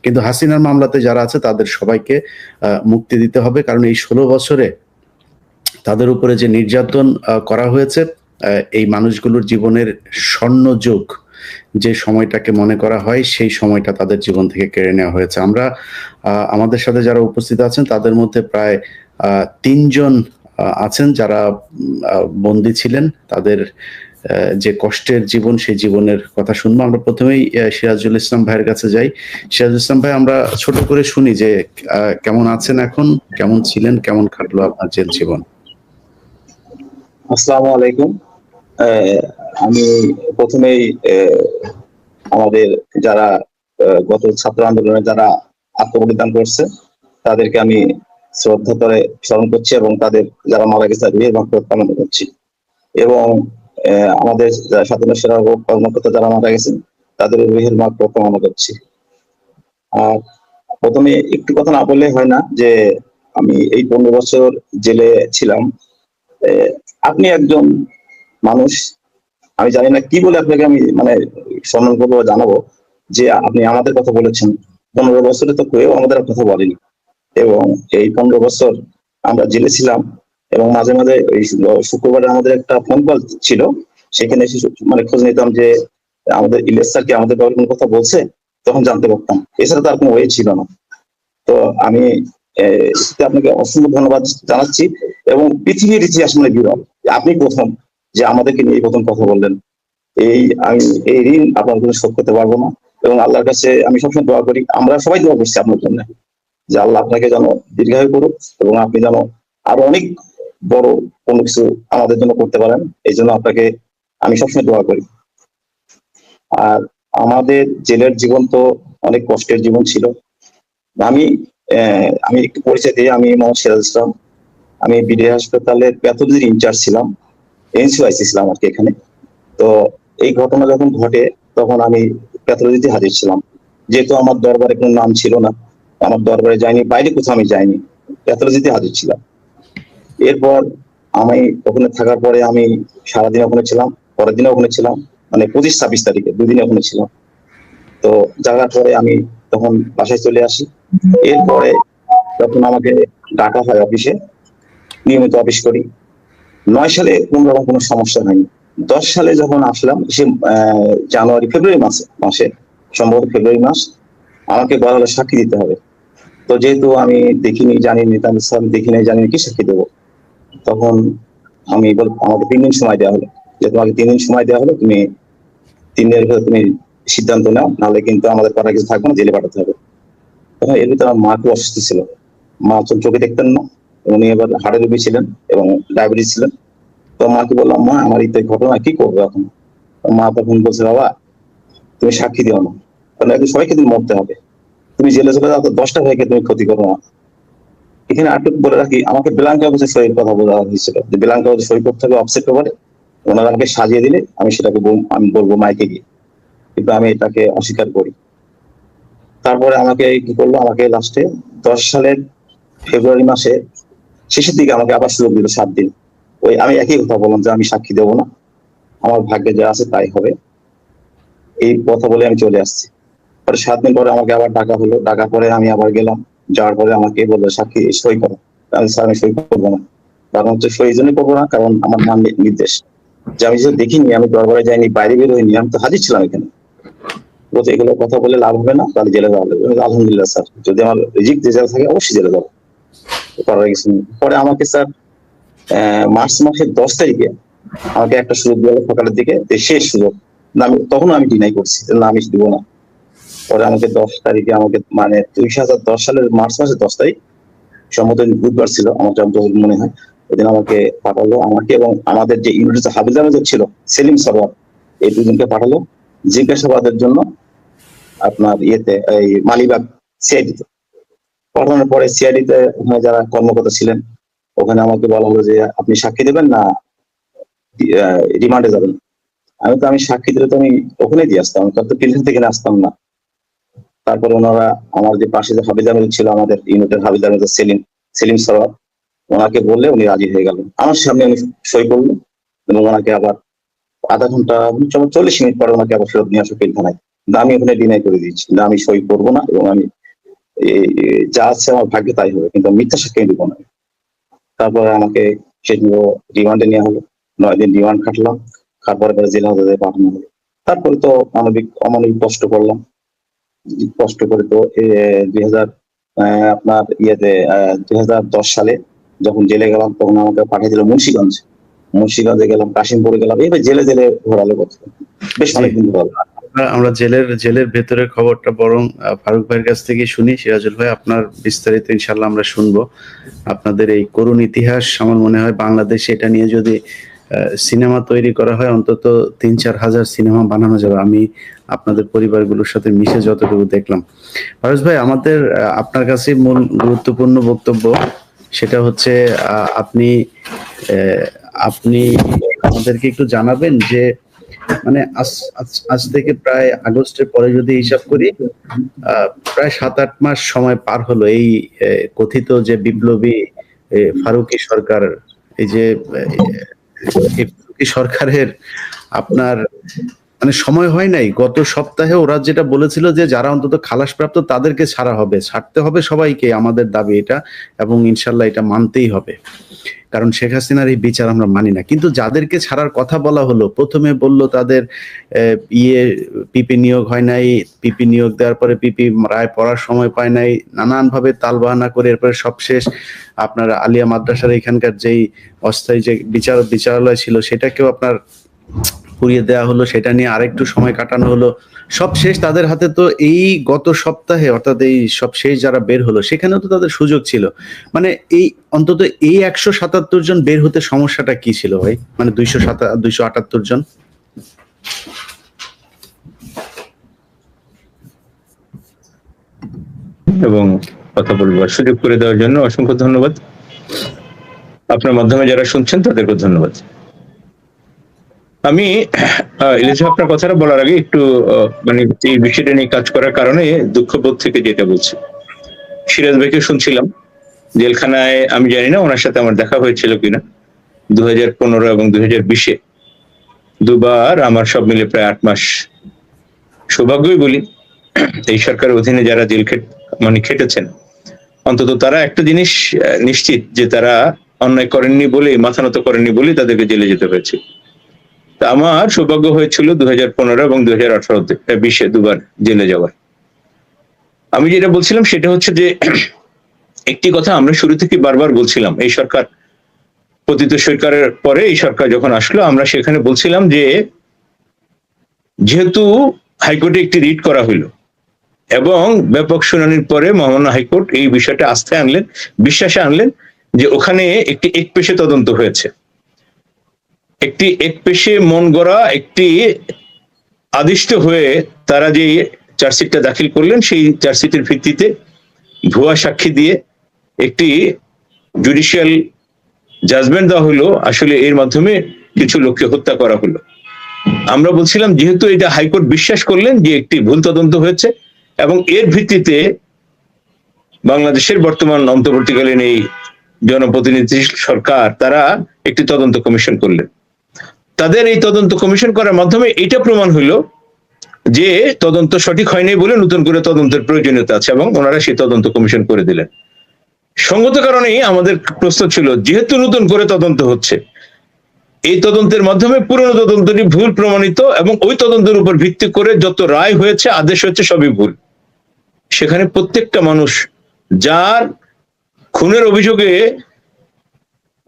কিন্তু হাসিনার মামলাতে যারা আছে তাদের সবাইকে মুক্তি দিতে হবে, কারণ এই 16 বছরে তাদের উপরে যে নির্যাতন করা হয়েছে, এই মানুষগুলোর জীবনের স্বর্ণযুগ যে সময়টাকে মনে করা হয়, সেই সময়টা তাদের জীবন থেকে কেড়ে নেওয়া হয়েছে। আমরা আমাদের সাথে যারা উপস্থিত আছেন তাদের মধ্যে প্রায় 3 জন আছেন যারা বন্দী ছিলেন। তাদের যে কষ্টের জীবন, সেই জীবনের কথা শুনবো। আমরা প্রথমেই সিরাজুল ইসলাম ভাইয়ের কাছে যাই। সিরাজুল ইসলাম ভাই, আমরা ছোট করে শুনি যে কেমন আছেন এখন, কেমন ছিলেন, কেমন কাটলো আপনার জেল জীবন? আসসালামু আলাইকুম। আমি প্রথমেই আমাদের যারা গত ছাত্র আন্দোলনে যারা আত্মবলিদান করছে তাদেরকে আমি শ্রদ্ধা করে স্মরণ করছি এবং তাদের যারা মারা গেছে তাদের মাগফিরাত কামনা করছি। এবং আমাদের স্বাধীনতা সেনা কর্মকর্তা যারা মারা গেছেন তাদের রুহের মাগফিরাত কামনা করছি। আর প্রথমে একটু কথা না বললে হয় না যে আমি এই 15 বছর জেলে ছিলাম। আপনি একজন মানুষ, আমি জানি না কি বলে আপনাকে আমি মানে সম্মান করবো, জানাবো যে আপনি আমাদের কথা বলেছেন। 15 বছরে তো কেউ আমাদের কথা বলেনি, এবং এই 15 বছর আমরা জেলে ছিলাম। এবং মাঝে মাঝে ওই শুক্রবারে আমাদের একটা ফোন কল ছিল, সেখানে এসে মানে খোঁজ নিতাম যে আমাদের ইলিয়াস স্যার কি আমাদের ব্যাপারে কোনো কথা বলছে, তখন জানতে পারতাম। এছাড়া তার কোনো ওয়ে ছিল না। তো আমি আপনাকে অসংখ্য ধন্যবাদ জানাচ্ছি। এবং পৃথিবীর ইতিহাস মানে বিরল, আপনি প্রথম যে আমাদেরকে নিয়ে প্রথম কথা বললেন। আমি এই ঋণ আপনার জন্য শোধ করতে পারবো না। এবং আল্লাহর কাছে আমি সবসময় দোয়া করি, আমরা সবাই দোয়া করছি আপনার জন্য, যে আল্লাহ আপনাকে যেন দীর্ঘায়ু করুক এবং আপনি যেন আরো অনেক বড় কোনো কিছু আমাদের জন্য করতে পারেন। এই জন্য আপনাকে আমি সবসময় দোয়া করি। আর আমাদের জেলের জীবন তো অনেক কষ্টের জীবন ছিল। আমি আমি একটু পরিচয় দিই, আমি মোহাম্মদ সিরাজ ইসলাম। আমি বিডি হাসপাতালের প্যাথোলজির ইনচার্জ ছিলাম, এনসিআইসি ছিলাম আর কি এখানে। তো এই ঘটনা যখন ঘটে তখন আমি প্যাথোলজিতে হাজির ছিলাম। যেহেতু আমার দরবারে কোনো নাম ছিল না, আমার দরবারে যাইনি, বাইরে কোথাও আমি যাইনি, প্যাথোলজিতে হাজির ছিলাম। এরপর আমি ওখানে থাকার পরে আমি সারাদিন ওখানে ছিলাম, পরের দিনে ওখানে ছিলাম, মানে 25-26 তারিখে 2 দিন ওখানে ছিলাম। তো যাওয়ার পরে আমি তখন বাসায় চলে আসি। এরপরে তখন আমাকে ডাকা হয় অফিসে, নিয়মিত অফিস করি। 9 সালে কোনো রকম কোনো সমস্যা হয়নি। 10 সালে যখন আসলাম, সে জানুয়ারি ফেব্রুয়ারি মাসে সম্ভবত ফেব্রুয়ারি মাস, আমাকে বলা হলো সাক্ষী দিতে হবে। তো যেহেতু আমি দেখিনি, জানিনি, তাহলে আমি দেখি নাই, জানি কি সাক্ষী দেবো। তখন আমি আমাকে 3 দিন সময় দেওয়া হলো, যে তোমাকে 3 দিন সময় দেওয়া হলো, তুমি 3 দিনের ভিতরে তুমি সিদ্ধান্ত নাও, নাহলে কিন্তু আমাদের করার কিছু থাকবে না, জেলে পাঠাতে হবে। তখন এর ভিতরে আমার মা খুব অসুস্থ ছিল। মা চোখে দেখতেন না, উনি এবার হার্টের রোগী ছিলেন এবং ডায়াবেটিস ছিলেন। তো মাকে বললাম, মা আমার এই ঘটনা কি করবো এখন? মা তখন বলছে, বাবা তুমি সাক্ষী দিও না, কারণ একদিন সবাইকে তুমি মরতে হবে। তুমি জেলে চলে যাও, তো 10টা ভাইকে তুমি ক্ষতি করো না। এখানে আটক বলে রাখি, আমাকে ব্ল্যাঙ্ক কাগজে সইয়ের কথা বলা হয়েছিল, যে ব্ল্যাঙ্ক কাগজে সই করতে হবে অফসেট পেপারে। ওনারা আমাকে সাজিয়ে দিলে আমি সেটাকে আমি বলবো মাইকে গিয়ে, কিন্তু আমি এটাকে অস্বীকার করি। তারপরে আমাকে কি করলো, আমাকে লাস্টে 10 সালের ফেব্রুয়ারি মাসে শেষের দিকে আমাকে আবার সুযোগ দিল 7 দিন। ওই আমি একই কথা বললাম যে আমি সাক্ষী দেবো না, আমার ভাগ্যে যা আছে তাই হবে, এই কথা বলে আমি চলে আসছি। পরে 7 দিন পরে আমাকে আবার ডাকা হলো, ডাকার পরে আমি আবার গেলাম। যাওয়ার পরে আমাকে বললো সাক্ষী সই করো। আমি স্যার আমি সই করবো না। কারণ হচ্ছে সই এই জন্যই করবো না, কারণ আমার নাম নির্দেশ, যে আমি যে দেখিনি, আমি দরবারে যাইনি, বাইরে বের হইনি, আমি তো হাজির ছিলাম এখানে। বলতে এগুলো কথা বলে লাভ হবে না, তাহলে জেলে যাওয়া লাগবে। আলহামদুলিল্লাহ স্যার, যদি আমার রিজিক জেলে থাকে অবশ্যই জেলে যাবো, করার কিছু নেই। পরে আমাকে স্যার মার্চ মাসের 10 তারিখে আমাকে একটা সুযোগ দিল সকালের দিকে, শেষ সুযোগ। তখন আমি ডিনাই করছি, না আমি দিব না। পরে আমাকে 10 তারিখে আমাকে মানে 2010 সালের মার্চ মাসের 10 তারিখ, সম্ভবত বুধবার ছিল আমার যতদূর মনে হয়, ওইদিন আমাকে পাঠালো, আমাকে এবং আমাদের যে ইউনিট হাবিজার ছিল সেলিম সরওয়ার, এই দুজনকে পাঠালো জিজ্ঞাসাবাদের জন্য আপনার ইয়েতে, এই মালিবাগ সিআইডিতে। পাঠানোর পরে সিআইডিতে যারা কর্মকর্তা ছিলেন, ওখানে আমাকে বলা হলো যে আপনি সাক্ষী দেবেন না রিমান্ডে যাবেন। আমি সাক্ষী দিলে তো আমি ওখানে দিয়ে আসতাম, তত পিলখান থেকে আসতাম না। তারপরে ওনারা আমার যে পাশে যে হাবিজার ছিল, আমাদের ইউনিটের হাবিজার সেলিম সরওয়ার, ওনাকে বললে উনি রাজি হয়ে গেলেন। আমার সামনে আমি সই করলাম এবং ওনাকে আবার আধা ঘন্টা 40 মিনিট পরে ওনাকে আবার ফেরত নিয়ে আসো পিলখানায়। আমি ওখানে ডিনাই করে দিয়েছি, না আমি সই করবো না, এবং আমি যা আছে আমার ভাগ্যে তাই হবে, কিন্তু আমি মিথ্যা সাক্ষ্য দিব না। তারপরে আমাকে সেগুলো রিমান্ডে নেওয়া হলো, 9 দিন রিমান্ড খাটলাম, খাটবার পরে জেল হাজতে পাঠানো হলো। তারপরে তো অমানবিক কষ্ট করলাম, কষ্ট করে তো 2000 আপনার 2010 সালে যখন জেলে গেলাম, তখন আমাকে পাঠিয়ে দিল মুন্সিগঞ্জে গেলাম, কাশিমপুরে গেলাম, এইভাবে জেলে জেলে ঘোরালো করছে, বেশ অনেকদিন ঘোরালো। আমরা জেলের ভেতরের খবরটা বরং ফারুক ভাইয়ের কাছ থেকে শুনি। সিরাজুল ভাই, আপনার বিস্তারিত ইনশাল্লাহ আমরা শুনবো। আপনাদের এই করুণ ইতিহাস, আমার মনে হয় বাংলাদেশে এটা নিয়ে যদি সিনেমা তৈরি করা হয়, অন্তত 3-4 হাজার সিনেমা বানানো যাবে। আমি আপনাদের পরিবারগুলোর সাথে মিশে যতটুকু দেখলাম। ফারুক ভাই, আমাদের আপনার কাছে মূল গুরুত্বপূর্ণ বক্তব্য সেটা হচ্ছে আপনি আপনি আমাদেরকে একটু জানাবেন যে মানে আজ থেকে প্রায় আগস্টের পরে যদি হিসাব করি, প্রায় 7-8 মাস সময় পার হলো এই কথিত যে বিপ্লবী ফারুকী সরকার, এই যে এই ফারুকী সরকারের আপনার মানে সময় হয় নাই। গত সপ্তাহে ওরা যেটা বলেছিল যে যারা অন্তত খালাসপ্রাপ্ত তাদেরকে ছাড়া হবে, ছাড়তে হবে সবাইকে, আমাদের দাবি এটা, এবং ইনশাল্লাহ এটা মানতেই হবে, কারণ শেখ হাসিনার এই বিচার আমরা মানি না। কিন্তু যাদেরকে ছাড়ার কথা বলা হলো, প্রথমে বলল তাদের পিপি নিয়োগ হয় নাই, পিপি নিয়োগ দেওয়ার পরে পিপি রায় পড়ার সময় পায় নাই, নানান ভাবে তালবাহানা করে এরপরে সবশেষ আপনার আলিয়া মাদ্রাসার এখানকার যেই অস্থায়ী যে বিচারালয় ছিল সেটাকেও আপনার পুড়িয়ে দেওয়া হলো, সেটা নিয়ে আরেকটু সময় কাটানো হলো। সব শেষ তাদের হাতে তো এই গত সপ্তাহে, অর্থাৎ এই সব শেষ যারা বের হলো সেখানেও তো তাদের সুযোগ ছিল। মানে এই অন্তত এই 177 জন বের হতে সমস্যাটা কি ছিল ভাই? মানে 278 জন। এবং কথা বলবার সুযোগ করে দেওয়ার জন্য অসংখ্য ধন্যবাদ। আপনার মাধ্যমে যারা শুনছেন তাদেরকে ধন্যবাদ। আমি ইলিয়াস, আপনার কথাটা বলার আগে একটু মানে এই বিষয়টা নিয়ে কাজ করার কারণে দুঃখবোধ থেকে যেটা বলছি, সিরাজ ভাইকে শুনছিলাম জেলখানায়, আমি জানি না ওনার সাথে আমার দেখা হয়েছিল কিনা, 2015 এবং 2020-এ দুবার, আমার সব মিলে প্রায় 8 মাস। সৌভাগ্যই বলি, এই সরকারের অধীনে যারা জেল খেটেছেন, অন্তত তারা একটা জিনিস নিশ্চিত যে তারা অন্যায় করেননি বলে, মাথা নত করেননি বলে তাদেরকে জেলে যেতে হয়েছে। তা আমার সৌভাগ্য হয়েছিল 2015 এবং 2018-20-এ দুবার জেলে যাওয়ার। আমি যেটা বলছিলাম সেটা হচ্ছে যে একটি কথা আমরা শুরু থেকে বারবার বলছিলাম, এই সরকার পতিত সরকারের পরে এই সরকার যখন আসলো, আমরা সেখানে বলছিলাম যে যেহেতু হাইকোর্টে একটি রিট করা হইলো এবং ব্যাপক শুনানির পরে মহামান্য হাইকোর্ট এই বিষয়টা আস্থায় আনলেন, বিশ্বাসে আনলেন যে ওখানে একটি একপেশে তদন্ত হয়েছে, একটি একপেশে মন গড়া একটি আদিষ্ট হয়ে তারা যে চার্জশিটটা দাখিল করলেন, সেই চার্জশিটের ভিত্তিতে ভুয়া সাক্ষী দিয়ে একটি জুডিশিয়াল জাজমেন্ট দেওয়া হলো, আসলে এর মাধ্যমে কিছু লোককে হত্যা করা হলো। আমরা বলছিলাম যেহেতু এটা হাইকোর্ট বিশ্বাস করলেন যে একটি ভুল তদন্ত হয়েছে, এবং এর ভিত্তিতে বাংলাদেশের বর্তমান অন্তর্বর্তীকালীন এই জনপ্রতিনিধি সরকার তারা একটি তদন্ত কমিশন করলেন। তাদের এই তদন্ত কমিশন করার মাধ্যমে এটা প্রমাণ হলো যে তদন্ত সঠিক হয়নি বলে নতুন করে তদন্তের প্রয়োজনীয়তা আছে, এবং ওনারা সেই তদন্ত কমিশন করে দিলেন। সঙ্গত কারণেই আমাদের প্রশ্ন ছিল, যেহেতু নতুন করে তদন্ত হচ্ছে, এই তদন্তের মাধ্যমে পুরনো তদন্তটি ভুল প্রমাণিত, এবং ওই তদন্তের উপর ভিত্তি করে যত রায় হয়েছে, আদেশ হয়েছে, সবই ভুল। সেখানে প্রত্যেকটা মানুষ যার খুনের অভিযোগে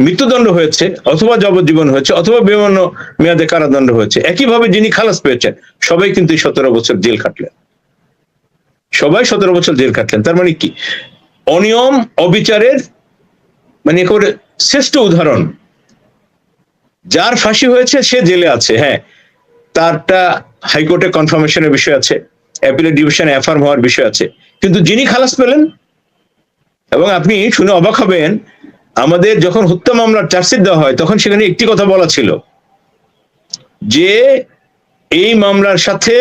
মৃত্যুদণ্ড হয়েছে, অথবা যাবজ্জীবন হয়েছে, অথবা বিভিন্ন মেয়াদে কারাদণ্ড হয়েছে, একইভাবে যিনি খালাস পেয়েছেন সবাই কিন্তু 17 বছর জেল খাটলেন, সবাই 17 বছর জেল খাটলেন। তার মানে কি? অনিয়ম, অবিচারের মানে একেবারে শ্রেষ্ঠ উদাহরণ। যার ফাঁসি হয়েছে সে জেলে আছে, হ্যাঁ, তারটা হাইকোর্টে কনফার্মেশনের বিষয় আছে, অ্যাপিলেট ডিভিশনে অ্যাফার্ম হওয়ার বিষয় আছে, কিন্তু যিনি খালাস পেলেন, এবং আপনি শুনে অবাক হবেন, আমাদের যখন হত্যা মামলার চার্জশিট দেওয়া হয় তখন সেখানে একটি কথা বলা ছিল যে এই মামলার সাথে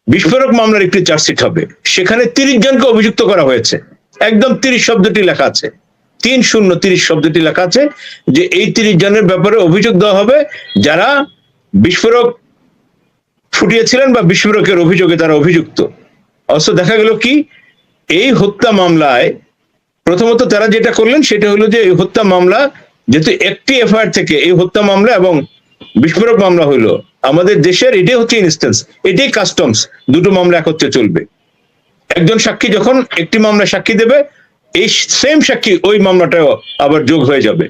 বিস্ফোরক মামলার একটি চার্জশিট হবে, সেখানে 30 জনকে অভিযুক্ত করা হয়েছে, একদম 30 শব্দটি লেখা আছে, 30 শব্দটি লেখা আছে যে এই 30 জনের ব্যাপারে অভিযোগ দেওয়া হবে যারা বিস্ফোরক ফুটিয়েছিলেন বা বিস্ফোরকের অভিযোগে তারা অভিযুক্ত। অবশ্য দেখা গেল কি, এই হত্যা মামলায় প্রথমত তারা যেটা করলেন সেটা হলো যে এই হত্যা মামলা যেহেতু একটি এফআইআর থেকে এই হত্যা মামলা এবং বিস্ফোরক মামলা হইলো, আমাদের দেশের এটাই হচ্ছে ইনস্টেন্স, এটাই কাস্টমস, দুটো মামলা একত্রে চলবে। একজন সাক্ষী যখন একটি মামলা সাক্ষী দেবে, এই সেম সাক্ষী ওই মামলাটাও আবার যোগ হয়ে যাবে,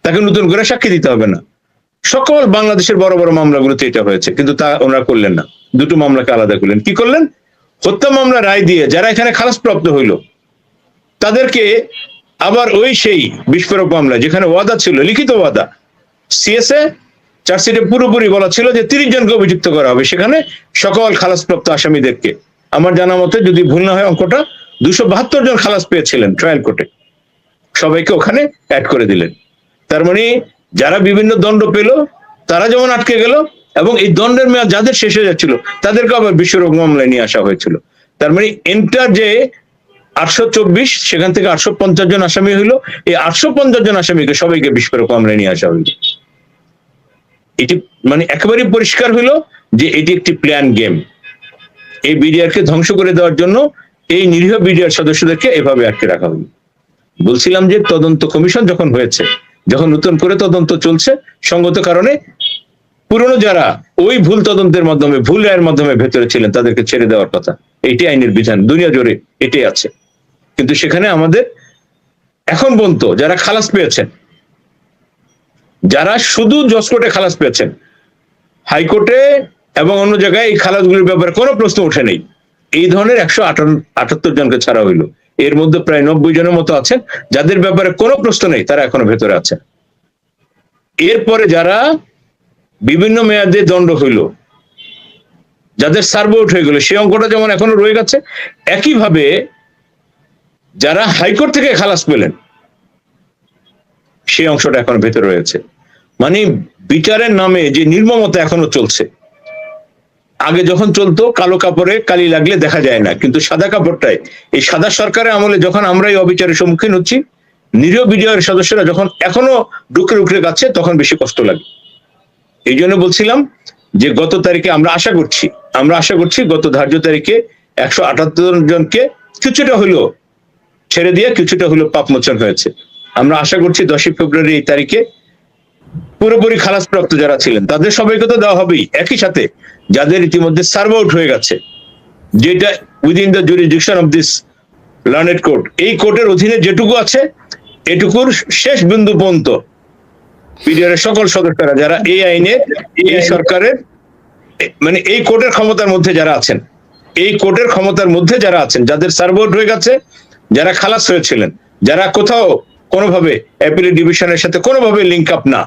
তাকে নতুন করে সাক্ষী দিতে হবে না। সকল বাংলাদেশের বড় বড় মামলাগুলোতে এটা হয়েছে, কিন্তু তা ওনারা করলেন না, দুটো মামলাকে আলাদা করলেন। কি করলেন? হত্যা মামলা রায় দিয়ে যারা এখানে খালাসপ্রাপ্ত হইল তাদেরকে আবার ওই সেই বিস্ফোরক মামলা যেখানে ওয়াদা ছিল, লিখিত ওয়াদা, সিএসএ চার্জশিটে পুরোপুরি বলা ছিল যে 30 জনকে অভিযুক্ত করা হবে, সেখানে সকল খালাসপ্রাপ্ত আসামিদেরকে, আমার জানা মতে যদি ভুল না হয় অঙ্কটা 272 জন খালাস পেয়েছিলেন ট্রায়াল কোর্টে, সবাইকে ওখানে অ্যাড করে দিলেন। তার মানে যারা বিভিন্ন দণ্ড পেল তারা যেমন আটকে গেল, এবং এই দণ্ডের মেয়াদ যাদের শেষ হয়ে যাচ্ছিল তাদেরকে আবার বিস্ফোরক মামলায় নিয়ে আসা হয়েছিল। তার মানে এন্টার যে 824 সেখান থেকে 850 জন আসামি হইলো, এই 850 জন আসামিকে সবাইকে বিস্ফোরক মামলায় নিয়ে আসা হইল। এটি মানে একেবারেই পরিষ্কার হইলো যে এটি একটি প্ল্যান গেম। এই বিডিআর কে ধ্বংস করে দেওয়ার জন্য এই নিরীহ বিডিআর সদস্যদেরকে এভাবে আটকে রাখা হলো। বলছিলাম যে তদন্ত কমিশন যখন হয়েছে, যখন নতুন করে তদন্ত চলছে, সঙ্গত কারণে পুরনো যারা ওই ভুল তদন্তের মাধ্যমে, ভুল রায়ের মাধ্যমে ভেতরে ছিলেন তাদেরকে ছেড়ে দেওয়ার কথা, এইটি আইনের বিধান, দুনিয়া জুড়ে এটাই আছে। কিন্তু সেখানে আমাদের এখন পর্যন্ত যারা খালাস পেয়েছেন, যারা শুধু জজ কোর্টে খালাস পেয়েছেন, হাইকোর্টে এবং অন্য জায়গায় এই খালাসগুলির ব্যাপারে কোনো প্রশ্ন ওঠে নেই, এই ধরনের 178 জনকে ছাড়া হইলো। এর মধ্যে প্রায় 90 জনের মতো আছেন যাদের ব্যাপারে কোনো প্রশ্ন নেই, তারা এখনো ভেতরে আছেন। এরপরে যারা বিভিন্ন মেয়াদে দণ্ড হইল, যাদের সার্ভ আউট হয়ে গেল, সেই অঙ্কটা যেমন এখনো রয়ে গেছে, একইভাবে যারা হাইকোর্ট থেকে খালাস পেলেন সেই অংশটা এখন ভেতরে রয়েছে। মানে বিচারের নামে যে নির্মমতা এখনো চলছে, আগে যখন চলতো কালো কাপড়ে কালি লাগলে দেখা যায় না, কিন্তু সাদা কাপড়টায়, এই সাদা সরকারের আমলে যখন আমরা এই অবিচারের সম্মুখীন হচ্ছি, নিরীহ বিডিআর সদস্যরা যখন এখনো ডুকরে ডুকরে যাচ্ছে, তখন বেশি কষ্ট লাগে। এই জন্য বলছিলাম যে গত তারিখে আমরা আশা করছি গত ধার্য তারিখে 178 জনকে কিছুটা হইলো ছেড়ে দিয়ে কিছুটা হইলো পাপ মোচন হয়েছে। আমরা আশা করছি 10 ফেব্রুয়ারি এই তারিখে পুরোপুরি খালাসপ্রাপ্ত যারা ছিলেন তাদের সবাইকে তো দেওয়া হবেই, একই সাথে যাদের ইতিমধ্যে সার্ভ আউট হয়ে গেছে, যেটা within the jurisdiction of this learned court, এই কোর্টের অধীনে যেটুকু আছে এটুকুর শেষ বিন্দু পর্যন্ত বিডিআর এর সকল সদস্যরা যারা এই আইনে, এই সরকারের, মানে এই কোর্টের ক্ষমতার মধ্যে যারা আছেন, এই কোর্টের ক্ষমতার মধ্যে যারা আছেন, যাদের সার্ভ আউট হয়ে গেছে, যারা খালাস হয়েছিলেন, যারা কোথাও কোনোভাবে অ্যাপিলেট ডিভিশনের সাথে কোনোভাবে লিঙ্ক আপ না,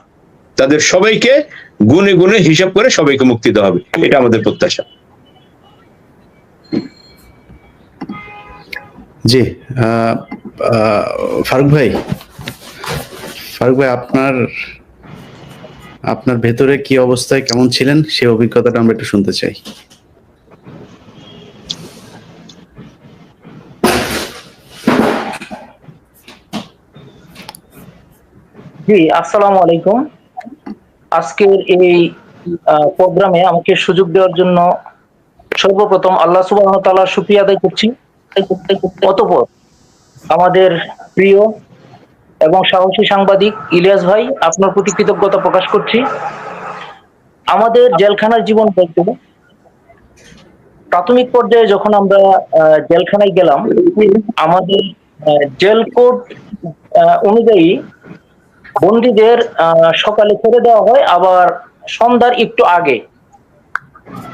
তাদের সবাইকে গুণে গুণে হিসাব করে সবাইকে মুক্তি দেওয়া হবে, এটা আমাদের প্রত্যাশা। জি, ফারুক ভাই, আপনার ভেতরে কি অবস্থায় কেমন ছিলেন সেই অভিজ্ঞতাটা আমরা একটু শুনতে চাই। জি, আসসালামু আলাইকুম। আজকের এই প্রোগ্রামে আমাকে সুযোগ দেওয়ার জন্য সর্বপ্রথম আল্লাহ সুবহানাহু ওয়া তাআলার শুকরিয়া আদায় করছি। অতঃপর আমাদের প্রিয় এবং সাহসী সাংবাদিক ইলিয়াস ভাই, আপনার প্রতি কৃতজ্ঞতা প্রকাশ করছি। আমাদের জেলখানার জীবন বলতে প্রাথমিক পর্যায়ে যখন আমরা জেলখানায় গেলাম, আমাদের জেল কোড অনুযায়ী বন্দীদের সকালে ছেড়ে দেওয়া হয়, আবার সন্ধ্যার একটু আগে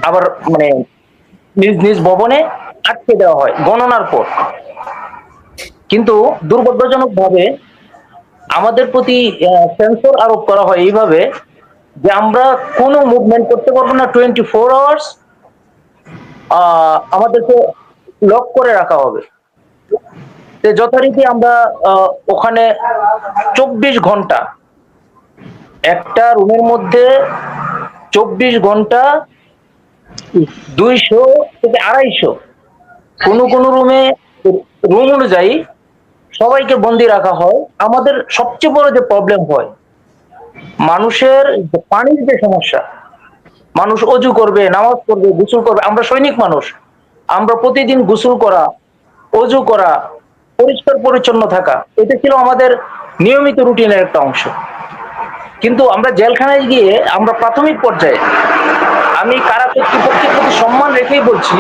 আবার মানে নিজ নিজ ভবনে আটকে দেওয়া হয় গণনার পর। কিন্তু দুর্ভাগ্যজনক ভাবে আমাদের প্রতি সেন্সর আরোপ করা হয় এইভাবে যে আমরা কোনো মুভমেন্ট করতে পারবো না, 24 আওয়ার্স আমাদেরকে লক করে রাখা হবে। যথারীতি আমরা ওখানে 24 ঘন্টা একটা রুমের মধ্যে 24 ঘন্টা 200 থেকে 250, কোন রুমে রুম অনুযায়ী সবাইকে বন্দি রাখা হয়। আমাদের সবচেয়ে বড় যে প্রবলেম হয়, মানুষের পানির যে সমস্যা, মানুষ অজু করবে, নামাজ পড়বে, গোসল করবে। আমরা সৈনিক মানুষ, আমরা প্রতিদিন গোসল করা, অজু করা, পরিষ্কার পরিচ্ছন্ন থাকা, এটা ছিল আমাদের নিয়মিত রুটিনের একটা অংশ। কিন্তু আমরা জেলখানায় গিয়ে আমরা প্রাথমিক পর্যায়ে, আমি কারা কর্তৃপক্ষের প্রতি সম্মান রেখেই বলছি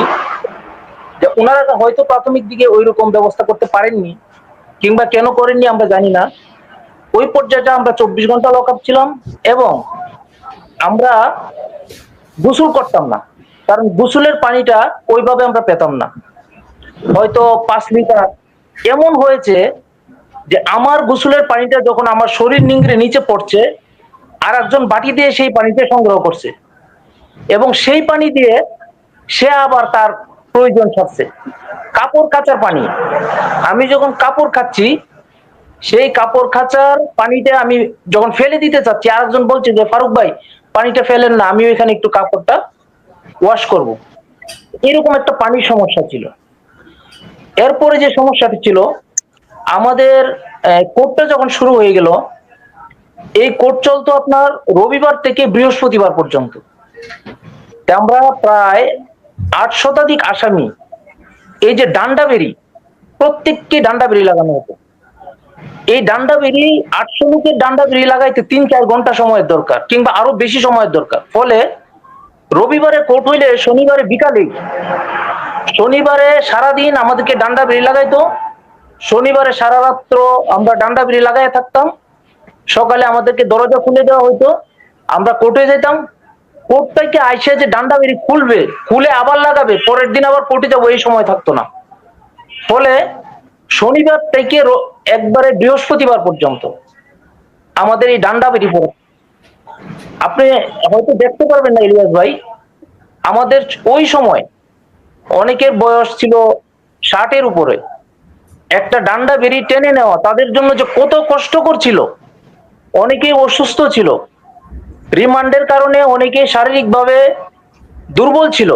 যে ওনারা হয়তো প্রাথমিক দিকে ওই রকম ব্যবস্থা করতে পারেননি, কিংবা কেন করেননি আমরা জানি না। ওই পর্যায়েটা আমরা 24 ঘন্টা লক আপ ছিলাম এবং আমরা গোসল করতাম না, কারণ গোসলের পানিটা ওইভাবে আমরা পেতাম না, হয়তো 5 লিটার। এমন হয়েছে যে আমার গোসলের পানিটা যখন আমার শরীর নিংড়ে নিচে পড়ছে, আর একজন বাটি দিয়ে সেই পানিটা সংগ্রহ করছে এবং সেই পানি দিয়ে সে আবার তার প্রয়োজন সারছে। কাপড় কাচার পানি, আমি যখন কাপড় কাচ্ছি, সেই কাপড় কাচার পানিটা আমি যখন ফেলে দিতে চাচ্ছি, আরেকজন বলছে যে ফারুক ভাই পানিটা ফেলেন না, আমি ওইখানে একটু কাপড়টা ওয়াশ করব। এরকম একটা পানির সমস্যা ছিল। এরপরে যে সমস্যাটি ছিল, আমাদের কোর্টটা যখন শুরু হয়ে গেল, এই কোর্ট চলতো আপনার রবিবার থেকে বৃহস্পতিবার পর্যন্ত। আমরা প্রায় 8 শতাধিক আসামি, এই যে ডান্ডা বেরি, প্রত্যেককে ডান্ডা বেরি লাগানো হতো। এই ডান্ডা বেরি 800 লোকের ডান্ডা বেরি লাগাইতে 3-4 ঘন্টা সময়ের দরকার, কিংবা আরো বেশি সময়ের দরকার। ফলে রবিবারে কোর্ট হইলে শনিবারে বিকালে, শনিবারে সারাদিন আমাদেরকে ডান্ডা বেরি লাগাইতো, শনিবারে সারা রাত্র আমরা ডান্ডা বেরি লাগাই থাকতাম। সকালে আমাদেরকে দরজা খুলে দেওয়া হইতো, আমরা কোর্টে যেতাম। কোর্ট থেকে আইসে যে ডান্ডা বেরি খুলবে, খুলে আবার লাগাবে, পরের দিন আবার কোর্টে যাবো, এই সময় থাকতো না। ফলে শনিবার থেকে একবারে বৃহস্পতিবার পর্যন্ত আমাদের এই ডান্ডা বেরি পড়ে। আপনি হয়তো দেখতে পারবেন না ইলিয়াস ভাই, আমাদের ওই সময় অনেকের বয়স ছিল 60-এর উপরে। একটা ডান্ডা বেরি টেনে নেওয়া তাদের জন্য যে কত কষ্টকর ছিল। অনেকেই অসুস্থ ছিল, রিমান্ডের কারণে অনেকে শারীরিকভাবে দুর্বল ছিল।